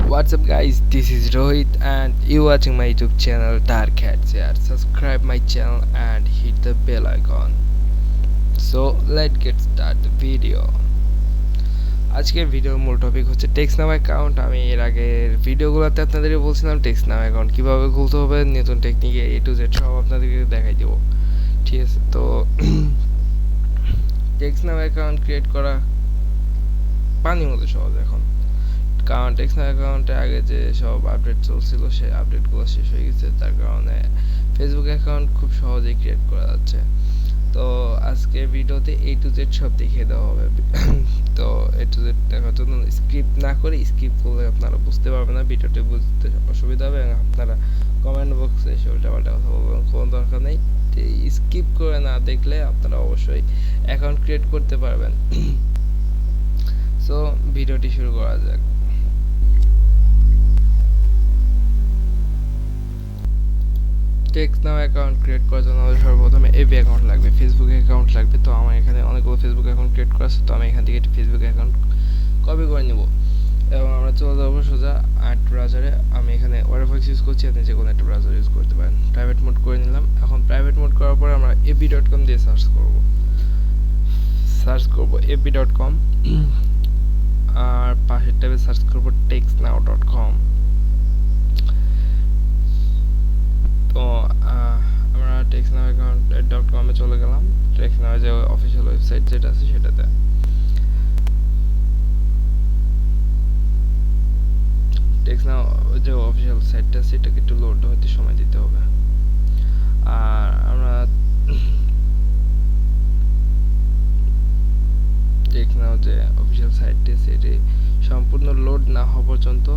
What's up guys, this is Rohit and you watching my YouTube channel Dark Hats here. Subscribe my channel and hit the bell icon. So let's get start the video. আজকের ভিডিওর মূল topic হচ্ছে TextNow account. আমি এর আগের ভিডিওগুলোতে আপনাদেরকে বলছিলাম TextNow অ্যাকাউন্ট কিভাবে খুলতে হবে, নতুন টেকনিকে A to Z সব আপনাদেরকে দেখাই দেব। ঠিক আছে, তো TextNow অ্যাকাউন্ট ক্রিয়েট করা পানির মতো সহজ এখন, কারণ TextNow অ্যাকাউন্টে আগে যে সব আপডেট চলছিল সেই আপডেটগুলো শেষ হয়ে গেছে, তার কারণে ফেসবুক অ্যাকাউন্ট খুব সহজেই ক্রিয়েট করা যাচ্ছে। তো আজকের ভিডিওতে A to Z সব দেখিয়ে দেওয়া হবে। তো A to Z দেখার জন্য স্ক্রিপ্ট না করে, স্কিপ করলে আপনারা বুঝতে পারবেন না, ভিডিওটি বুঝতে অসুবিধা হবে এবং আপনারা কমেন্ট বক্সে এসে উল্টাপাল্টা কথা বলবেন, কোনো দরকার নেই। স্কিপ করে না দেখলে আপনারা অবশ্যই অ্যাকাউন্ট ক্রিয়েট করতে পারবেন। সো ভিডিওটি শুরু করা যাক। TextNow অ্যাকাউন্ট ক্রিয়েট করার জন্য সর্বপ্রথমে FB অ্যাকাউন্ট লাগবে, ফেসবুক অ্যাকাউন্ট লাগবে। তো আমার এখানে অনেকগুলো ফেসবুক অ্যাকাউন্ট ক্রিয়েট করা আছে, তো আমি এখান থেকে একটি ফেসবুক অ্যাকাউন্ট কপি করে নেব এবং আমরা চলে যাবো সোজা আর্ট ব্রাউজারে। আমি এখানে ওয়াটারফক্স ইউজ করছি, আপনি যে কোনো একটা ব্রাউজার ইউজ করতে পারেন। প্রাইভেট মোড করে নিলাম। এখন প্রাইভেট মোড করার পরে আমরা fb.com দিয়ে সার্চ করব fb.com, আর পাশের ট্যাবে সার্চ করব textnow.com। তো আমরা TextNow account.com এ চলে গেলাম। TextNow যে অফিশিয়াল ওয়েবসাইট যেটা আছে সেটাতে। TextNow যে অফিশিয়াল সাইটটা সেটাকে একটু লোড হতে সময় দিতে হবে। আর আমরা TextNow যে অফিশিয়াল সাইটটি সেটি সম্পূর্ণ লোড না হওয়া পর্যন্ত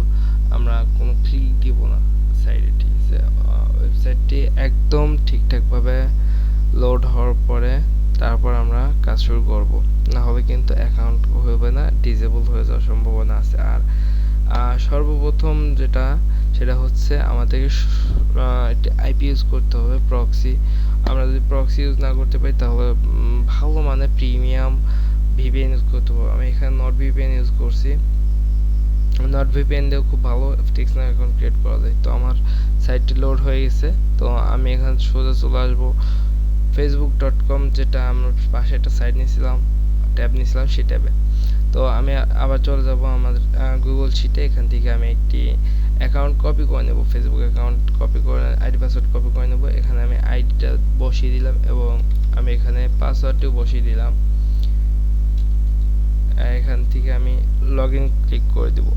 আমরা কোনো ক্লিক দিব না সাইটে। ঠিক আছে, ওয়েবসাইটটি একদম ঠিকঠাকভাবে লোড হওয়ার পরে তারপর আমরা কাজ শুরু করব, না হলে কিন্তু অ্যাকাউন্ট হবে না, ডিসেবল হয়ে যাওয়ার সম্ভাবনা আছে। আর সর্বপ্রথম সেটা হচ্ছে আমাদেরকে একটি আইপি ইউজ করতে হবে, প্রক্সি। আমরা যদি প্রক্সি ইউজ না করতে পারি তাহলে ভালো মানে প্রিমিয়াম ভিপিএন ইউজ করতে হবে। আমি এখানে নট ভিপিএন ইউজ করছি। নট ভিপিএন দিয়েও খুব ভালো TextNow অ্যাকাউন্ট ক্রিয়েট করা যায়। তো আমার সাইটটি লোড হয়ে গেছে, তো আমি এখানে সোজা চলে আসবো facebook.com, যেটা আমরা পাশে একটা সাইট নিয়েছিলাম, ট্যাব নিয়েছিলাম সেই ট্যাবে। তো আমি আবার চলে যাব আমাদের গুগল শিটে। এখান থেকে আমি একটি অ্যাকাউন্ট কপি করে নেব, ফেসবুক অ্যাকাউন্ট কপি করে আইডি পাসওয়ার্ড কপি করে নেব। এখানে আমি আইডিটা বসিয়ে দিলাম এবং আমি এখানে পাসওয়ার্ডটিও বসিয়ে দিলাম। এখান থেকে আমি লগইন ক্লিক করে দেব।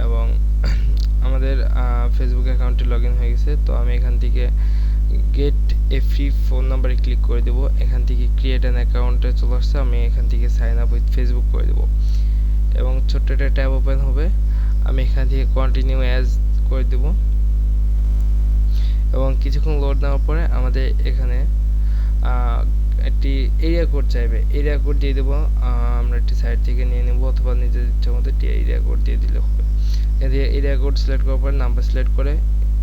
এবং আমাদের ফেসবুক অ্যাকাউন্টে লগইন হয়ে গেছে। তো আমি এখান থেকে গেট এ ফ্রি ফোন নাম্বারে ক্লিক করে দেব। এখান থেকে ক্রিয়েট অ্যান অ্যাকাউন্টে চলে আসছে, আমি এখান থেকে সাইন আপ উইথ ফেসবুক করে দেব এবং ছোট্ট একটা ট্যাব ওপেন হবে। আমি এখান থেকে কন্টিনিউ অ্যাজ করে দেব এবং কিছুক্ষণ লোড নেওয়ার পরে আমাদের এখানে একটি এরিয়া কোড চাইবে, এরিয়া কোড দিয়ে দেবো। আমরা একটি সাইট থেকে নিয়ে নেব অথবা নিজের ইচ্ছা মতো এরিয়া কোড দিয়ে দিলে হবে। এরিয়া কোড সিলেক্ট করার পরে নাম্বার সিলেক্ট করে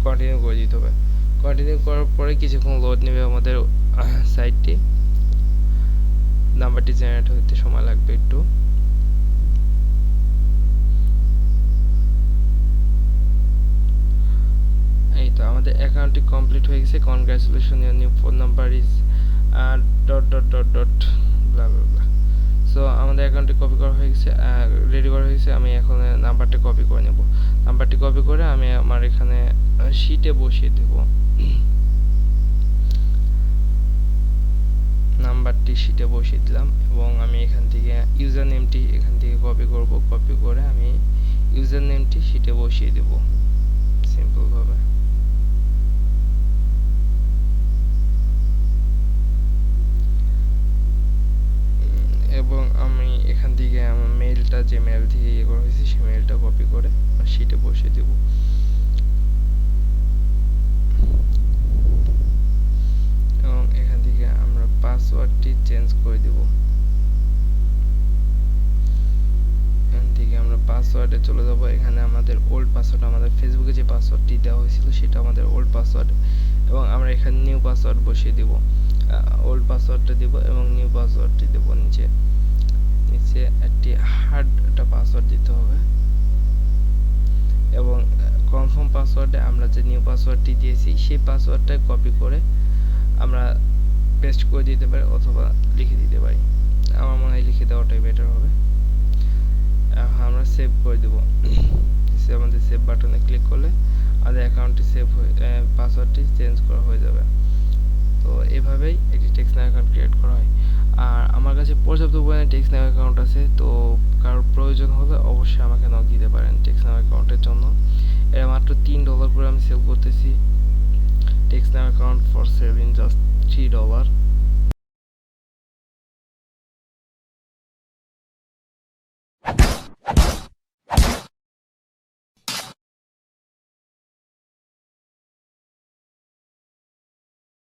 কন্টিনিউ করে দিতে হবে। কন্টিনিউ করার পরে কিছুক্ষণ লোড নেবে আমাদের সাইটটি, নাম্বারটি জেনারেট হতে সময় লাগবে একটু। এই তো আমাদের অ্যাকাউন্টটি কমপ্লিট হয়ে গেছে। Congratulation, your new phone number is blah blah blah. So আমাদের অ্যাকাউন্টটি কপি করা হয়ে গেছে, রেডি করা হয়েছে। আমি এখন নাম্বারটি কপি করে নেব। নাম্বারটি কপি করে আমি আমার এখানে শিটে বসিয়ে দেব। নাম্বারটি শিটে বসিয়ে দিলাম এবং আমি এখান থেকে ইউজার নেমটি এখান থেকে কপি করব। কপি করে আমি ইউজার নেমটি শিটে বসিয়ে দেব সিম্পল ভাবে। এবং আমি এখান থেকে আমার মেইলটা, যে মেইল থেকে ইয়ে করা হয়েছে সেই মেইলটা কপি করে শিটে বসিয়ে দেব এবং এখান থেকে আমরা পাসওয়ার্ডটি চেঞ্জ করে দেব। এখান থেকে আমরা পাসওয়ার্ডে চলে যাব। এখানে আমাদের ওল্ড পাসওয়ার্ড, আমাদের ফেসবুকে যে পাসওয়ার্ডটি দেওয়া হয়েছিল সেটা আমাদের ওল্ড পাসওয়ার্ড এবং আমরা এখানে নিউ পাসওয়ার্ড বসিয়ে দেব। ওল্ড পাসওয়ার্ডটা দেব এবং নিউ পাসওয়ার্ডটি দেব নিচে। নিচে একটি হার্ড একটা পাসওয়ার্ড দিতে হবে এবং কনফার্ম পাসওয়ার্ডে আমরা যে নিউ পাসওয়ার্ডটি দিয়েছি সেই পাসওয়ার্ডটা কপি করে আমরা পেস্ট করে দিতে পারি অথবা লিখে দিতে পারি। আমার মনে হয় লিখে দেওয়াটাই বেটার হবে। এখন আমরা সেভ করে দেব। আমাদের সেভ বাটনে ক্লিক করলে আমাদের অ্যাকাউন্টটি সেভ হয়ে পাসওয়ার্ডটি চেঞ্জ করা হয়ে যাবে। তো এভাবেই একটি টেক্সটনাউ অ্যাকাউন্ট ক্রিয়েট করা হয়। আর আমার কাছে পর্যাপ্ত পরিমাণে টেক্সটনাউ অ্যাকাউন্ট আছে, তো কারোর প্রয়োজন হলে অবশ্যই আমাকে নক দিতে পারেন টেক্সটনাউ অ্যাকাউন্টের জন্য। এরা মাত্র $3 করে আমি সেল করতেছি। টেক্সটনাউ অ্যাকাউন্ট ফর সেভিং জাস্ট $3।